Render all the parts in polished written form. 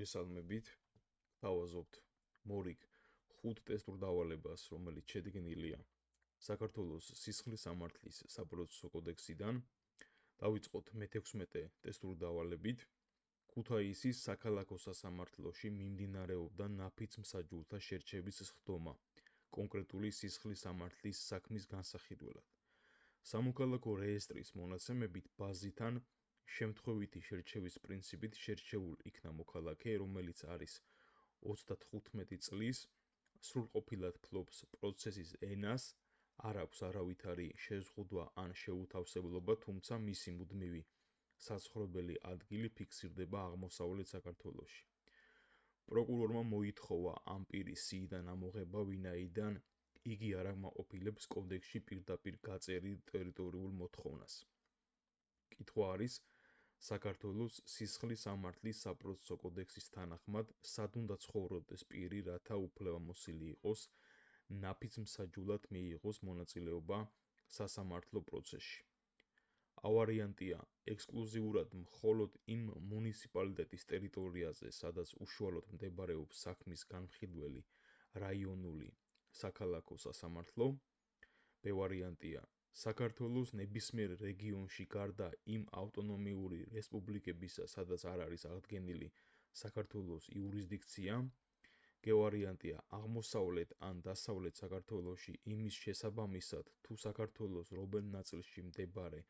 მოგესალმებით. Გავაზობთ მორიგ 5 ტესტურ დავალებას, რომელიც შედგენილია საქართველოს სისხლის სამართლის საპროცესო კოდექსიდან. დავიწყოთ მე-16 ტესტურ დავალებით. ქუთაისის საქალაქო სასამართლოში მიმდინარეობდა ნაფიც მსაჯულთა შერჩევის სხდომა კონკრეტული სისხლის სამართლის საქმის განსახილველად. სამოქალაქო რეესტრის მონაცემებით ბაზიდან შემთხვევითი შერჩევის პრინციპით შერჩეულ იქნა მოქალაქე, რომელიც არის 35 წლის, სრულყოფილად ფლობს პროცესის ენას, არ აქვს არავითარი შეზღუდვა ან შეუთავსებლობა, თუმცა მისი მუდმივი საცხოვრებელი ადგილი ფიქსირდება აღმოსავლეთ საქართველოში. პროკურორმა მოითხოვა ამ პირის სიიდან ამოღება, ვინაიდან იგი არ აკმაყოფილებს კოდექსში პირდაპირ გაწერილ ტერიტორიულ მოთხოვნას. კითხვა არის, საქართველოს სისხლის სამართლის საპროცესო კოდექსის თანახმად, სად უნდა ცხოვრობდეს პირი, რათა უფლებამოსილი იყოს ნაფიც მსაჯულად მიიღოს მონაწილეობა სასამართლო პროცესში. A ვარიანტია ექსკლუზიურად მხოლოდ იმ მუნიციპალიტეტის ტერიტორიაზე, სადაც უშუალოდ მდებარეობს საქმის განხილველი რაიონული საქალაქო სასამართლო. B ვარიანტია საქართველოს ნებისმიერ რეგიონში გარდა იმ ავტონომიური რესპუბლიკებისა, სადაც არ არის აღდგენილი საქართველოს იურისდიქცია. G ვარიანტია აღმოსავლეთ ან დასავლეთ საქართველოში იმის შესაბამისად, თუ საქართველოს რომელ ნაწილში მდებარე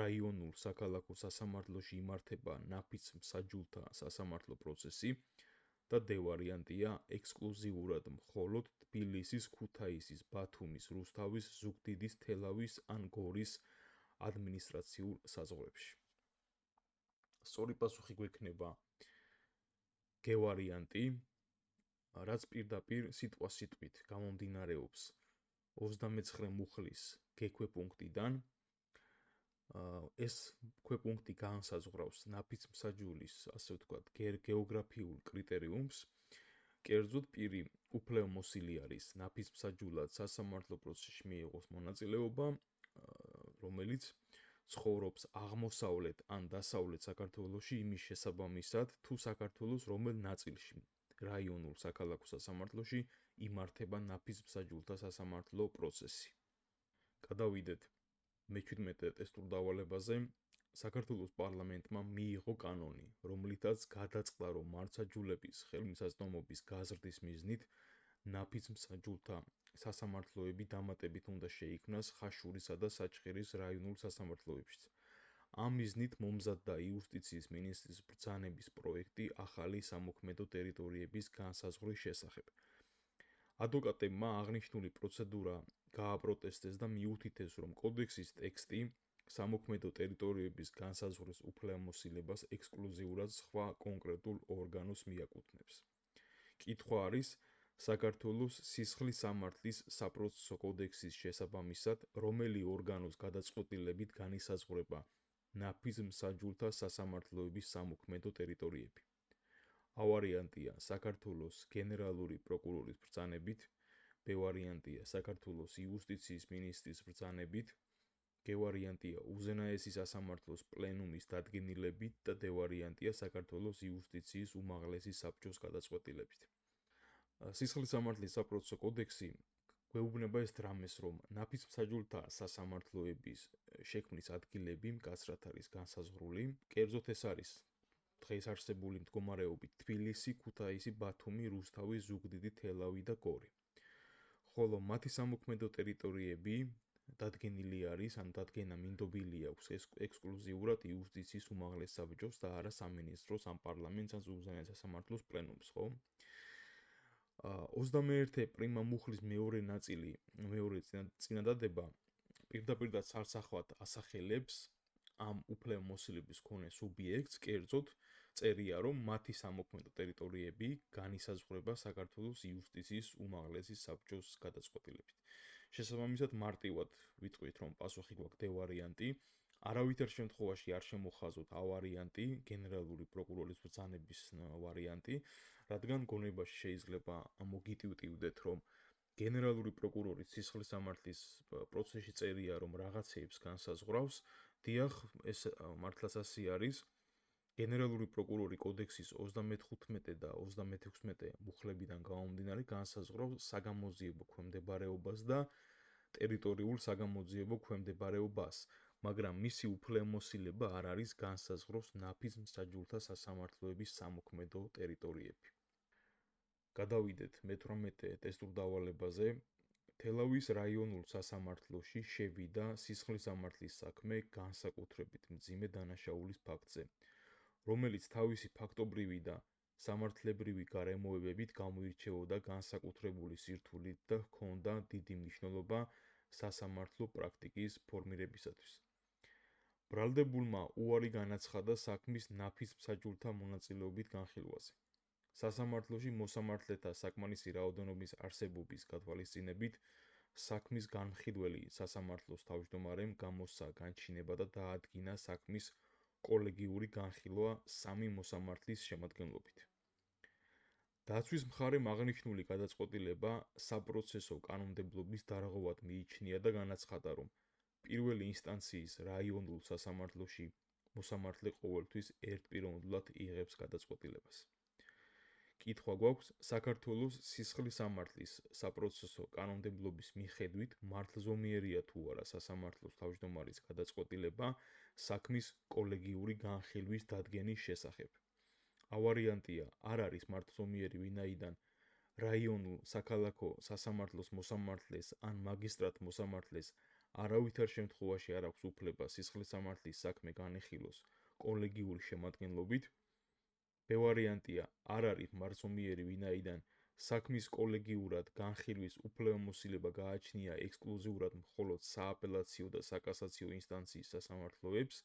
რაიონულ საქალაქო სასამართლოში იმართება ნაფიც მსაჯულთა სასამართლო პროცესი. და D ვარიანტია ექსკლუზიურად მხოლოდ თბილისის, ქუთაისის, ბათუმის, რუსთავის, ზუგდიდის, თელავის ან გორის ადმინისტრაციულ საზღვრებში. სწორი პასუხი გვექნება G ვარიანტი, რაც პირდაპირ სიტყვასიტყვით გამომდინარეობს 29 მუხლის G ქვეპუნქტიდან. ეს ქვეპუნქტი განსაზღვრავს ნაფიც მსაჯულის, ასე ვთქვათ, გეოგრაფიულ კრიტერიუმს. კერძოდ პირი უფლებამოსილი არის ნაფიც მსაჯულად სასამართლო პროცესში მიიღოს მონაწილეობა, რომელიც ცხოვრობს აღმოსავლეთ ან დასავლეთ საქართველოში იმის შესაბამისად, თუ საქართველოს რომელ ნაწილში რაიონულ საქალაქო სასამართლოში იმართება ნაფიც მსაჯულთა სასამართლო პროცესი. გადავიდეთ მე-17 ტესტურ დავალებაზე. საქართველოს პარლამენტმა მიიღო კანონი, რომლითაც გადაწყდა, რომ მართლმსაჯულების ხელმისაწვდომობის გაზრდის მიზნით ნაფიც მსაჯულთა სასამართლოები დამატებით უნდა შეიქმნას ხაშურისა და საჩხერის რაიონულ სასამართლოებშიც. ამ მიზნით მომზადდა იუსტიციის მინისტრის ბრძანების პროექტი ახალი სამოქმედო ტერიტორიების განსაზღვრის შესახებ. ადვოკატებმა აღნიშნული პროცედურა გააპროტესტეს და მიუთითეს, რომ კოდექსის ტექსტი სამოქმედო ტერიტორიების განსაზღვრის უფლებამოსილებას ექსკლუზიურად სხვა კონკრეტულ ორგანოს მიაკუთვნებს. კითხვა არის, საქართველოს სისხლის სამართლის საპროცესო კოდექსის შესაბამისად, რომელი ორგანოს გადაწყვეტილებით განისაზღვრება ნაფიც მსაჯულთა სასამართლოების სამოქმედო ტერიტორიები. A ვარიანტია საქართველოს გენერალური პროკურორის ბრძანებით, B ვარიანტია საქართველოს იუსტიციის მინისტრის ბრძანებით, G ვარიანტია უზენაესი სასამართლოს პლენუმის დადგენილებით და D ვარიანტია საქართველოს იუსტიციის უმაღლესი საბჭოს გადაწყვეტილებით. სისხლის სამართლის საპროცესო კოდექსი გვეუბნება ეს დრამეს, რომ ნაფიც მსაჯულთა სასამართლოების შექმნის ადგილები მკაცრად არის განსაზღვრული. კერძოდ ეს არის დღეს არსებული მდგომარეობით თბილისი, ქუთაისი, ბათუმი, რუსთავი, ზუგდიდი, თელავი და გორი. ხოლო მათი სამოქმედო ტერიტორიები დადგენილი არის, ან დადგენა მინდობილი აქვს ექსკლუზიურად იუსტიციის უმაღლეს საბჭოს და არა სამინისტროს, ან პარლამენტს, ან უზენაეს სასამართლოს პლენუმს, ხო? 21 პრიმა მუხლის მეორე ნაწილი, მეორე წინადადება პირდაპირ და ცალსახად ასახელებს ამ უფლებამოსილების მქონე სუბიექტს, კერძოდ წერია, რომ მათი სამოქმედო ტერიტორიები განისაზღვრება საქართველოს იუსტიციის უმაღლესი საბჭოს გადაწყვეტილებით. შესაბამისად, მარტივად ვიტყვით, რომ პასუხი გვაქვს D ვარიანტი. არავითარ შემთხვევაში არ შემოხაზოთ A ვარიანტი, გენერალური პროკურორის ბრძანების ვარიანტი, რადგან გონებაში შეიძლება მოგიტივტივდეთ, რომ გენერალური პროკურორის სისხლის სამართლის პროცესში წერია, რომ რაღაცეებს განსაზღვრავს. დიახ, ეს მართლაც ასე არის. გენერალური პროკურორი კოდექსის 35 და 36 მუხლებიდან გამომდინარე განსაზღვრავს საგამოძიებო ქვემდებარეობას და ტერიტორიულ საგამოძიებო ქვემდებარეობას, მაგრამ მისი უფლებამოსილება არ არის განსაზღვროს ნაფიც მსაჯულთა სასამართლოების სამოქმედო ტერიტორიები. გადავიდეთ მე-18 ტესტურ დავალებაზე. თელავის რაიონულ სასამართლოში შევიდა სისხლის სამართლის საქმე განსაკუთრებით მძიმე დანაშაულის ფაქტზე, რომელიც თავისი ფაქტობრივი და სამართლებრივი გარემოებებით გამოირჩეოდა განსაკუთრებული სირთულით და ჰქონდა დიდი მნიშვნელობა სასამართლო პრაქტიკის ფორმირებისათვის. ბრალდებულმა უარი განაცხადა საქმის ნაფიც მსაჯულთა მონაწილეობით განხილვაზე. სასამართლოში მოსამართლეთა საკმარისი რაოდენობის არსებობის გათვალისწინებით საქმის განხილველი სასამართლოს თავმჯდომარემ გამოსცა განჩინება და დაადგინა საქმის კოლეგიური განხილვა 3 მოსამართლის შემადგენლობით. დაცვის მხარემ აღნიშნული გადაწყვეტილება საპროცესო კანონმდებლობის დარღვევად მიიჩნია და განაცხადა, რომ პირველი ინსტანციის რაიონულ სასამართლოში მოსამართლე ყოველთვის ერთპიროვნულად იღებს გადაწყვეტილებას. კითხვა გვაქვს საქართველოს სისხლის სამართლის საპროცესო კანონმდებლობის მიხედვით მართლზომიერია თუ არა სასამართლოს თავმჯდომარის გადაწყვეტილება საქმის კოლეგიური განხილვის დადგენის შესახებ. ავარიანტია არ არის მართლზომიერი, ვინაიდან რაიონულ საქალაქო სასამართლოს მოსამართლეს ან მაგისტრატ მოსამართლეს არავითარ შემთხვევაში არ აქვს უფლება სისხლის სამართლის საქმე განეხილოს კოლეგიური შემადგენლობით. ვარიანტია არ არის მართლზომიერი, ვინაიდან საქმის კოლეგიურად განხილვის უფლებამოსილება გააჩნია ექსკლუზიურად მხოლოდ სააპელაციო და საკასაციო ინსტანციის სასამართლოებს.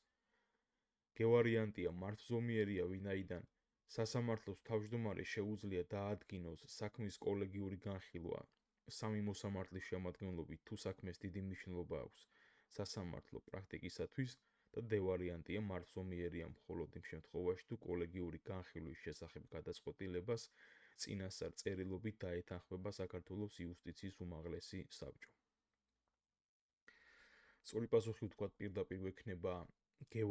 ვარიანტია მართლზომიერია, ვინაიდან სასამართლოს თავმჯდომარეს შეუძლია დაადგინოს საქმის კოლეგიური განხილვა 3 მოსამართლის შემადგენლობით, თუ საქმეს დიდი მნიშვნელობა აქვს სასამართლო პრაქტიკისათვის. და ვარიანტია მართლზომიერია მხოლოდ იმ შემთხვევაში, თუ კოლეგიური განხილვის შესახებ გადაწყვეტილებას წინასწარ წერილობით დაეთანხმება საქართველოს იუსტიციის უმაღლესი საბჭო. სწორი პასუხი ვთქვათ პირდაპირ ექნება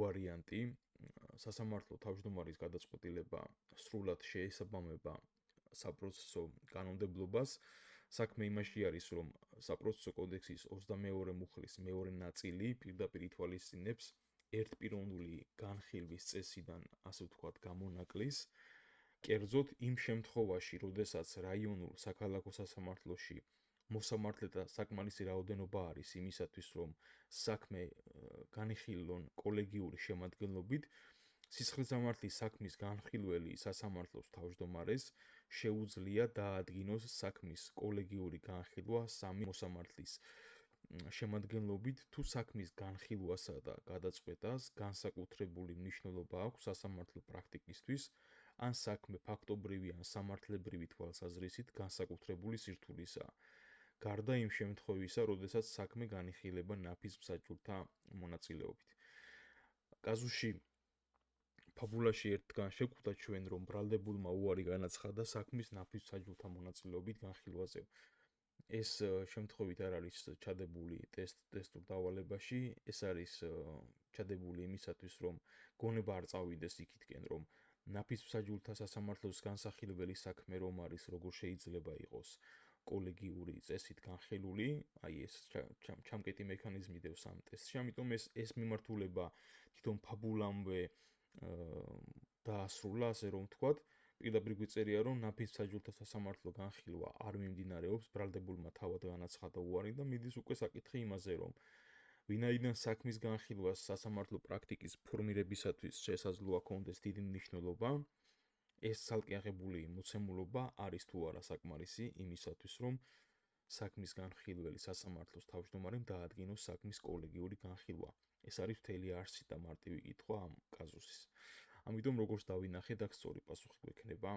ვარიანტი. სასამართლო თავმჯდომარის გადაწყვეტილება სრულად შეესაბამება საპროცესო კანონმდებლობას. საქმე იმაში არის, რომ საპროცესო კოდექსის 22 მუხლის მეორე ნაწილი პირდაპირ ითვალისწინებს ერთპიროვნული განხილვის წესიდან, ასე ვთქვათ, გამონაკლის. კერძოდ იმ შემთხვევაში, როდესაც რაიონულ საქალაქო სასამართლოში მოსამართლეთა საკმარისი რაოდენობა არის იმისათვის, რომ საქმე განიხილონ კოლეგიური შემადგენლობით, სისხლის სამართლის საქმის განხილველი სასამართლოს თავმჯდომარეს შეუძლია დაადგინოს საქმის კოლეგიური განხილვა 3 მოსამართლის შემადგენლობით, თუ საქმის განხილვასა და გადაწყვეტას განსაკუთრებული მნიშვნელობა აქვს სასამართლო პრაქტიკისთვის, ან საქმე ფაქტობრივი ან სამართლებრივი თვალსაზრისით განსაკუთრებული სირთულისაა. გარდა იმ შემთხვევისა, როდესაც საქმე განიხილება ნაფიც მსაჯულთა მონაწილეობით. კაზუსში ფაბულაში ერთგან შევხვდა ჩვენ, რომ ბრალდებულმა უარი განაცხადა საქმის ნაფიც მსაჯულთა მონაწილეობით განხილვაზე. ეს შემთხვევით არ არის ჩადებული ტესტურ დავალებაში, ეს არის ჩადებული იმისათვის, რომ გონება არ წავიდეს იქითკენ, რომ ნაფიც მსაჯულთა სასამართლოს განსახილველი საქმე რომ არის, როგორ შეიძლება იყოს კოლეგიური წესით განხილული, აი ეს ჩამკეტი მექანიზმი დევს ამ ტესტში, ამიტომ ეს მიმართულება თვითონ ფაბულამდე დაასრულა, ასე რომ ვთქვათ. პირდაპირ გვიწერია, რომ ნაფიც მსაჯულთა სასამართლო განხილვა არ მიმდინარეობს, ბრალდებულმა თავად განაცხადა უარი და მიდის უკვე საკითხი იმაზე, რომ ვინაიდან საქმის განხილვას სასამართლო პრაქტიკის ფორმირებისათვის შესაძლოა ჰქონდეს დიდი მნიშვნელობა, ეს ცალკე აღებული მოცემულობა არის თუ არა საკმარისი იმისათვის, რომ საქმის განხილველი სასამართლოს თავმჯდომარემ დაადგინოს საქმის კოლეგიური განხილვა. ეს არის მთელი არსი და მარტივი კითხვა ამ კაზუსის. ამიტომ როგორც დავინახეთ, აქ სწორი პასუხი გვექნება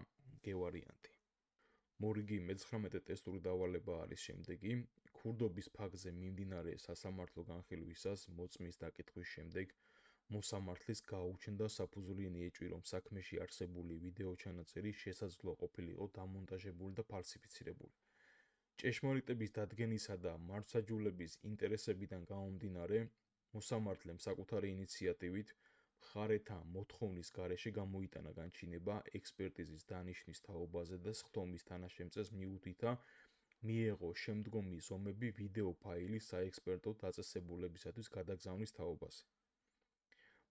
ვარიანტი. მორიგი მე-19 ტესტური დავალება არის შემდეგი. ქურდობის ფაქტზე მიმდინარე სასამართლო განხილვისას მოწმის დაკითხვის შემდეგ მოსამართლის გაუჩნდა საფუძვლიანი ეჭვი, რომ საქმეში არსებული ვიდეო ჩანაწერი შესაძლოა ყოფილიყო დამონტაჟებული და ფალსიფიცირებული. ჭეშმარიტების დადგენისა და მართლმსაჯულების ინტერესებიდან გამომდინარე, მოსამართლემ საკუთარი ინიციატივით მხარეთა მოთხოვნის გარეშე გამოიტანა განჩინება ექსპერტიზის დანიშვნის თაობაზე და სხდომის თანაშემწეს მიუთითა მიეღო შემდგომი ზომები ვიდეო ფაილის საექსპერტო დაწესებულებისათვის გადაგზავნის თაობაზე.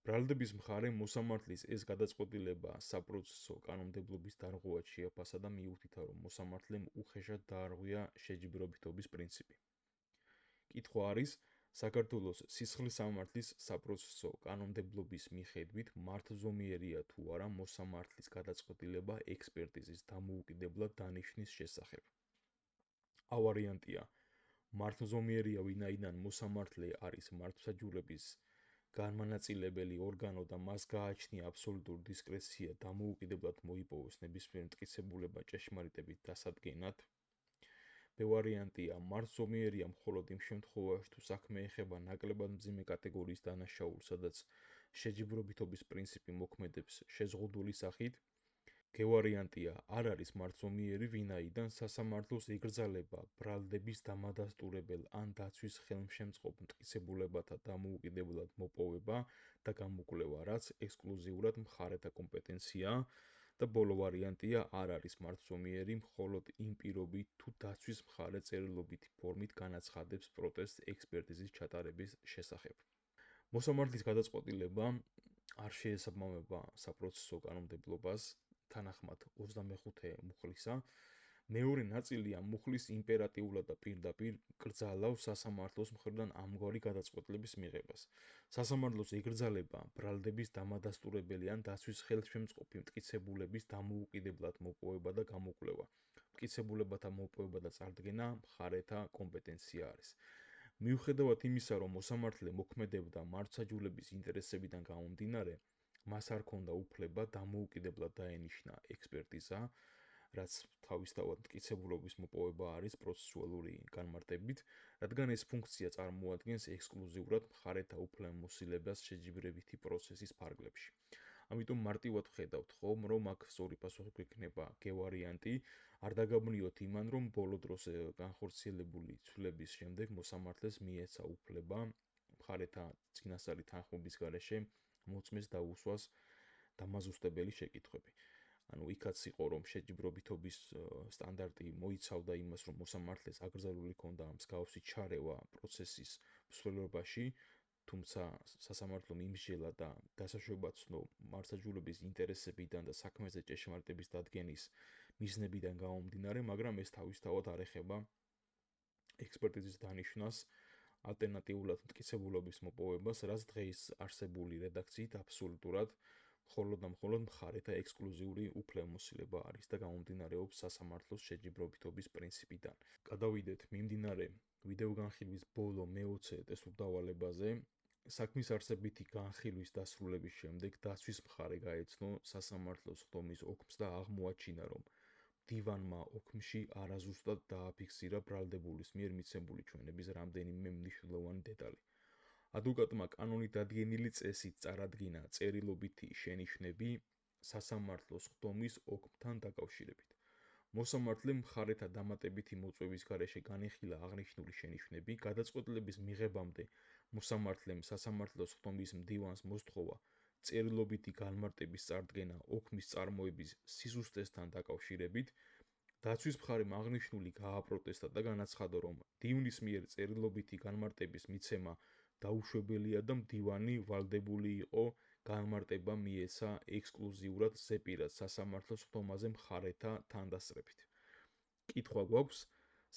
ბრალდების მხარემ მოსამართლის ეს გადაწყვეტილება საპროცესო კანონმდებლობის დარღვევად შეაფასა და მიუთითა, რომ მოსამართლემ უხეშად დაარღვია შეჯიბრებითობის პრინციპი. კითხვა არის, საქართველოს სისხლის სამართლის საპროცესო კანონმდებლობის მიხედვით მართლზომიერია თუ არა მოსამართლის გადაწყვეტილება ექსპერტიზის დამოუკიდებლად დანიშვნის შესახებ. A ვარიანტია. მართლზომიერია, ვინაიდან მოსამართლე არის მართლმსაჯულების განმანაწილებელი ორგანო და მას გააჩნია აბსოლუტური დისკრეცია დამოუკიდებლად მოიპოვოს ნებისმიერ მტკიცებულება ჭეშმარიტებით დასადგენად. B ვარიანტია. მართლზომიერია მხოლოდ იმ შემთხვევაში, თუ საქმე ეხება ნაკლებად მძიმე კატეგორიის დანაშაულს, სადაც შეჯიბრებითობის პრინციპი მოქმედებს შეზღუდული სახით. G ვარიანტია. არ არის მართლზომიერი, ვინაიდან სასამართლოს ეკრძალება ბრალდების დამადასტურებელ ან დაცვის ხელმშემწყობ მტკიცებულებათა დამოუკიდებლად მოპოვება და გამოკვლევა, რაც ექსკლუზიურად მხარეთა კომპეტენციაა. და ბოლო ვარიანტია. არ არის მართლზომიერი, მხოლოდ იმ პირობით, თუ დაცვის მხარე წერილობითი ფორმით განაცხადებს პროტესტს ექსპერტიზის ჩატარების შესახებ. მოსამართლის გადაწყვეტილება არ შეესაბამება საპროცესო კანონმდებლობას. თანახმად 25 მუხლისა, მეორე ნაწილი ამ მუხლის იმპერატიულად და პირდაპირ კრძალავს სასამართლოს მხრიდან ამგვარი გადაწყვეტილების მიღებას. სასამართლოს ეკრძალება ბრალდების დამადასტურებელი ან დაცვის ხელშემწყობი მტკიცებულების დამოუკიდებლად მოპოვება და გამოკვლევა. მტკიცებულებათა მოპოვება და წარდგენა მხარეთა კომპეტენცია არის. მიუხედავად იმისა, რომ მოსამართლე მოქმედებდა მართლმსაჯულების ინტერესებიდან გამომდინარე, მას არ ჰქონდა უფლება დამოუკიდებლად დაენიშნა ექსპერტიზა, რაც თავისთავად მტკიცებულობის მოპოვება არის პროცესუალური განმარტებით, რადგან ეს ფუნქცია წარმოადგენს ექსკლუზიურად მხარეთა უფლებამოსილებას შეჯიბრებითი პროცესის ფარგლებში. ამიტომ მარტივად ვხედავთ ხომ, რომ აქ სწორი პასუხი გვექნება G ვარიანტი, არ დაგაბნიოთ იმან, რომ ბოლო დროს განხორციელებული ცვლილების შემდეგ მოსამართლეს მიეცა უფლება მხარეთა წინასწარი თანხმობის გარეშე მოწმეს დაუსვას დამაზუსტებელი შეკითხვები. ანუ იქაც იყო, რომ შეჯიბრებითობის სტანდარტი მოიცავდა იმას, რომ მოსამართლეს აკრძალული ჰქონდა მსგავსი ჩარევა პროცესის მსვლელობაში, თუმცა სასამართლომ იმსჯელა და დასაშვებად ცნო მართლმსაჯულების ინტერესებიდან და საქმეზე ჭეშმარიტების დადგენის მიზნებიდან გამომდინარე, მაგრამ ეს თავისთავად არ ეხება ექსპერტიზის დანიშვნას, ალტერნატიულად მტკიცებულობის მოპოვებას, რაც დღეს არსებული რედაქციით აბსოლუტურად მხოლოდ და მხოლოდ მხარეთა ექსკლუზიური უფლებამოსილება არის და გამომდინარეობს სასამართლოს შეჯიბრებითობის პრინციპიდან. გადავიდეთ მიმდინარე ვიდეო განხილვის ბოლო მე-20 ტესტურ დავალებაზე. საქმის არსებითი განხილვის დასრულების შემდეგ დაცვის მხარე გაეცნო სასამართლოს სხდომის ოქმს და აღმოაჩინა, რომ მდივანმა ოქმში არაზუსტად დააფიქსირა ბრალდებულის მიერ მიცემული ჩვენების რამდენიმე მნიშვნელოვანი დეტალი. ადვოკატმა კანონით დადგენილი წესით წარადგინა წერილობითი შენიშვნები სასამართლოს სხდომის ოქმთან დაკავშირებით. მოსამართლემ მხარეთა დამატებითი მოწვევის გარეშე განეხილა აღნიშნული შენიშვნები, გადაწყვეტილების მიღებამდე მოსამართლემ სასამართლოს სხდომის მდივანს მოსთხოვა წერილობითი განმარტების წარდგენა ოქმის წარმოების სიზუსტესთან დაკავშირებით. დაცვის მხარემ აღნიშნული გააპროტესტა და განაცხადა, რომ მდივნის მიერ წერილობითი განმარტების მიცემა დაუშვებელია და მდივანი ვალდებული იყო განმარტება მიეცა ექსკლუზიურად ზეპირად სასამართლოს სხდომაზე მხარეთა თანდასწრებით. კითხვა გვაქვს,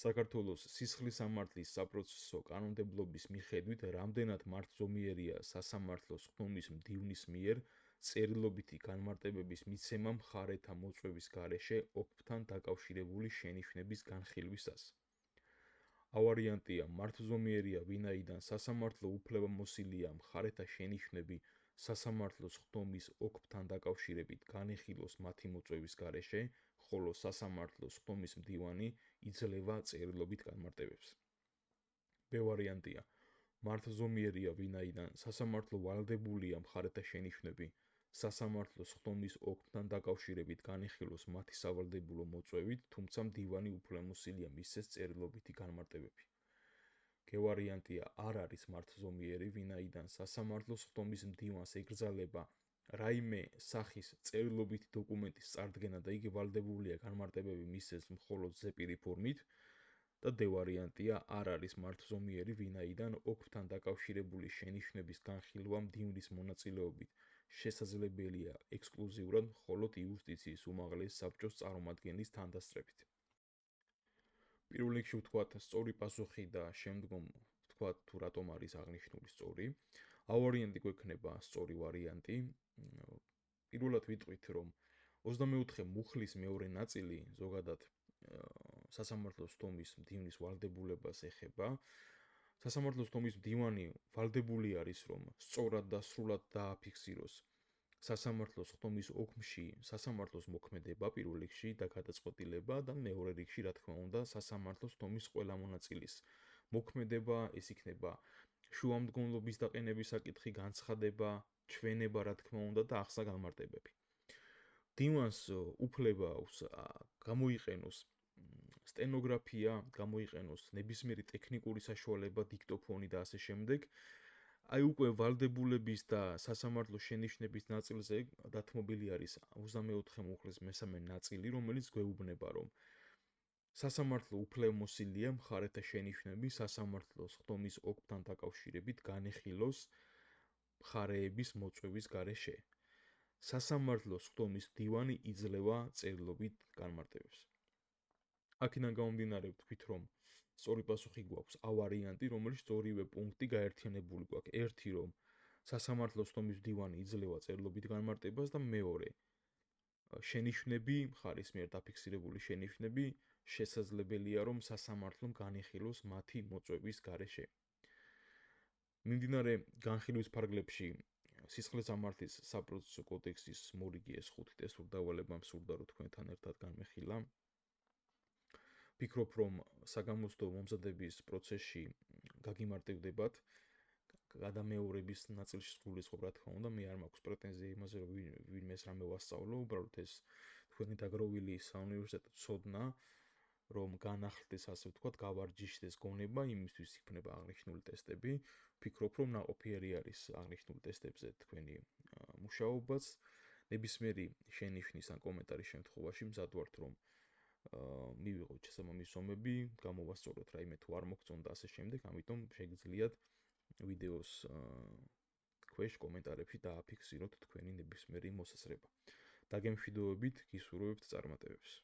საქართველოს სისხლის სამართლის საპროცესო კანონმდებლობის მიხედვით რამდენად მართლზომიერია სასამართლოს სხდომის მდივნის მიერ წერილობითი განმარტებების მიცემა მხარეთა მოწვევის გარეშე ოქმთან დაკავშირებული შენიშვნების განხილვისას. A ვარიანტია. მართლზომიერია, ვინაიდან სასამართლო უფლებამოსილია მხარეთა შენიშვნები სასამართლოს სხდომის ოქმთან დაკავშირებით განეხილოს მათი მოწვევის გარეშე, ხოლო სასამართლოს სხდომის მდივანი იძლევა წერილობით განმარტებებს. B ვარიანტია. მართლზომიერია, ვინაიდან სასამართლო ვალდებულია მხარეთა შენიშვნები სასამართლოს სხდომის ოქმთან დაკავშირებით განეხილოს მათი სავალდებულო მოწვევით, თუმცა მდივანი უფლებამოსილია მისცეს წერილობითი განმარტებები. გევარიანტია არ არის მართლზომიერი, ვინაიდან სასამართლოს ხდომის მდივანს ეკრძალება რაიმე სახის წერილობითი დოკუმენტის წარდგენა და იგი ვალდებულია განმარტებები მისცეს მხოლოდ ზეპირი ფორმით და დ ვარიანტია არ არის მართლზომიერი, ვინაიდან ოქრთან დაკავშირებული შენიშვნების განხილვა მდივნის მონაწილეობით შესაძლებელია ექსკლუზიურად მხოლოდ იუსტიციის უმაღლესი საბჭოს წარმომადგენლის თანდასწრებით. პირველ რიგში ვთქვათ სწორი პასუხი და შემდგომ ვთქვათ თუ რატომ არის აღნიშნული სწორი. ავარიანტი გვექნება სწორი ვარიანტი. პირველად ვიტყვით, რომ 24 მუხლის მეორე ნაწილი ზოგადად სასამართლოს თომის მდივნის ვალდებულებას ეხება. სასამართლოს თომის მდივანი ვალდებული არის, რომ სწორად და სრულად დააფიქსიროს სასამართლოს ხდომის ოქმში სასამართლოს მოქმედება პირველ რიგში და გადაწყვეტილება და მეორე რიგში, რა თქმა უნდა, სასამართლოს თომის ყველა მონაწილის მოქმედება, ეს იქნება შუამდგომლობის დაყენების საკითხი, განცხადება, ჩვენება, რა თქმა უნდა და ახსნა განმარტებები. მდივანს უფლება გამოიყენოს სტენოგრაფია, გამოიყენოს ნებისმიერი ტექნიკური საშუალება, დიქტოფონი და ასე შემდეგ. აი უკვე ვალდებულების და სასამართლოს შენიშვნების ნაწილზე დათმობილი არის 24 მუხლის მესამე ნაწილი, რომელიც გვეუბნება, რომ სასამართლო უფლებამოსილია მხარეთა შენიშვნები სასამართლოს ხდომის ოქმთან დაკავშირებით განეხილოს მხარეების მოწვევის გარეშე. სასამართლოს ხდომის მდივანი იძლევა წერილობით განმარტებებს. აქედან გამომდინარე ვთქვით, რომ სწორი პასუხი გვაქვს A ვარიანტი, რომელიც ორივე პუნქტი გაერთიანებული გვაქვს. ერთი, რომ სასამართლოს ხდომის მდივანი იძლევა წერილობით განმარტებას და მეორე, შენიშვნები, მხარის მიერ დაფიქსირებული შენიშვნები შესაძლებელია, რომ სასამართლომ განეხილოს მათი მოწვევის გარეშე. მიმდინარე განხილვის ფარგლებში სისხლის სამართლის საპროცესო კოდექსის მორიგი ეს 5 ტესტურ დავალება მსურდა, რომ თქვენთან ერთად განმეხილა. ვფიქრობ, რომ საგამოცდო მომზადების პროცესში გაგიმარტივდებათ, გადამეორების ნაწილში სრულიწყობ, რა თქმა უნდა, მე არ მაქვს პრეტენზია იმაზე, რომ ვინმეს რამე ვასწავლო, უბრალოდ ეს თქვენი დაგროვილი საუნივერსიტეტო ცოდნა, რომ განახლდეს, ასე ვთქვათ, გავარჯიშდეს გონება, იმისთვის იქნება აღნიშნული ტესტები. ვფიქრობ, რომ ნაყოფიერი არის აღნიშნულ ტესტებზე თქვენი მუშაობაც. ნებისმიერი შენიშვნის ან კომენტარის შემთხვევაში მზად ვართ, რომ მივიღოთ შესაბამისი ზომები, გამოვასწოროთ რაიმე თუ არ მოგწონდა ასე შემდეგ, ამიტომ შეგიძლიათ ვიდეოს ქვეშ კომენტარებში დააფიქსიროთ თქვენი ნებისმიერი მოსაზრება. დაგემშვიდობებით, გისურვებთ წარმატებებს.